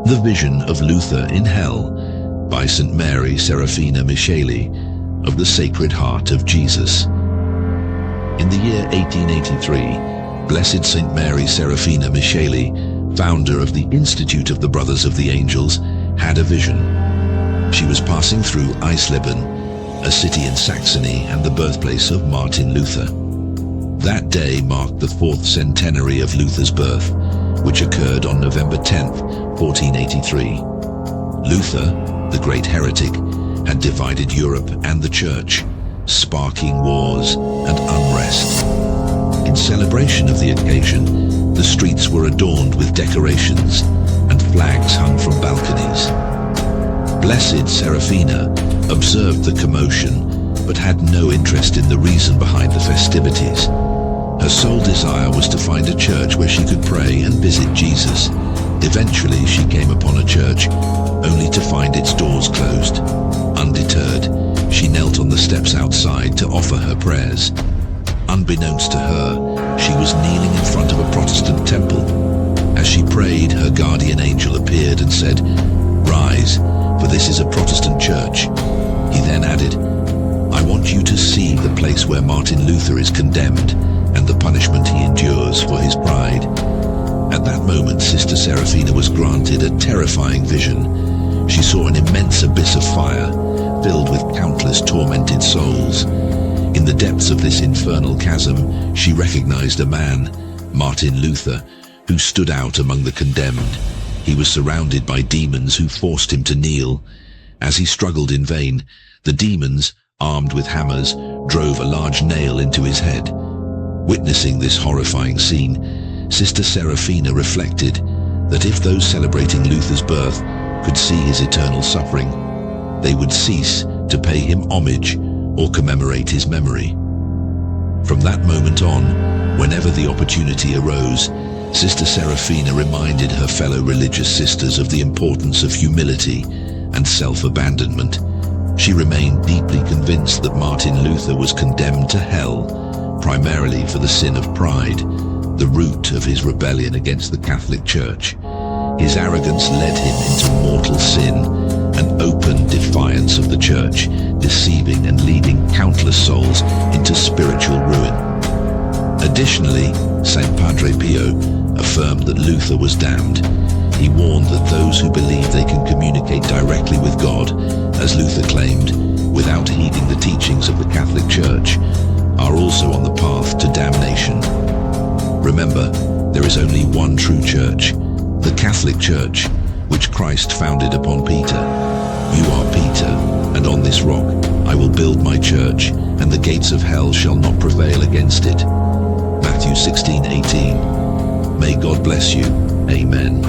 The Vision of Luther in Hell by St. Mary Serafina Micheli of the Sacred Heart of Jesus. In the year 1883, Blessed St. Mary Serafina Micheli, founder of the Institute of the Brothers of the Angels, had a vision. She was passing through Eisleben, a city in Saxony and the birthplace of Martin Luther. That day marked the 4th centenary of Luther's birth, which occurred on November 10th, 1483. Luther, the great heretic, had divided Europe and the Church, sparking wars and unrest. In celebration of the occasion, the streets were adorned with decorations and flags hung from balconies. Blessed Serafina observed the commotion, but had no interest in the reason behind the festivities. Her sole desire was to find a church where she could pray and visit Jesus. Eventually, she came upon a church, only to find its doors closed. Undeterred, she knelt on the steps outside to offer her prayers. Unbeknownst to her, she was kneeling in front of a Protestant temple. As she prayed, her guardian angel appeared and said, "Rise, for this is a Protestant church." He then added, "I want you to see the place where Martin Luther is condemned and the punishment he endures for his pride." At that moment, Sister Serafina was granted a terrifying vision. She saw an immense abyss of fire, filled with countless tormented souls. In the depths of this infernal chasm, she recognized a man, Martin Luther, who stood out among the condemned. He was surrounded by demons who forced him to kneel. As he struggled in vain, the demons, armed with hammers, drove a large nail into his head. Witnessing this horrifying scene, Sister Serafina reflected that if those celebrating Luther's birth could see his eternal suffering, they would cease to pay him homage or commemorate his memory. From that moment on, whenever the opportunity arose, Sister Serafina reminded her fellow religious sisters of the importance of humility and self-abandonment. She remained deeply convinced that Martin Luther was condemned to hell, primarily for the sin of pride, the root of his rebellion against the Catholic Church. His arrogance led him into mortal sin and open defiance of the Church, deceiving and leading countless souls into spiritual ruin. Additionally, Saint Padre Pio affirmed that Luther was damned. He warned that those who believe they can communicate directly with God, as Luther claimed, without heeding the teachings of the Catholic Church, are also on the path to damnation. Remember, there is only one true church, the Catholic Church, which Christ founded upon Peter. You are Peter, and on this rock I will build my church, and the gates of hell shall not prevail against it. Matthew 16:18. May God bless you. Amen.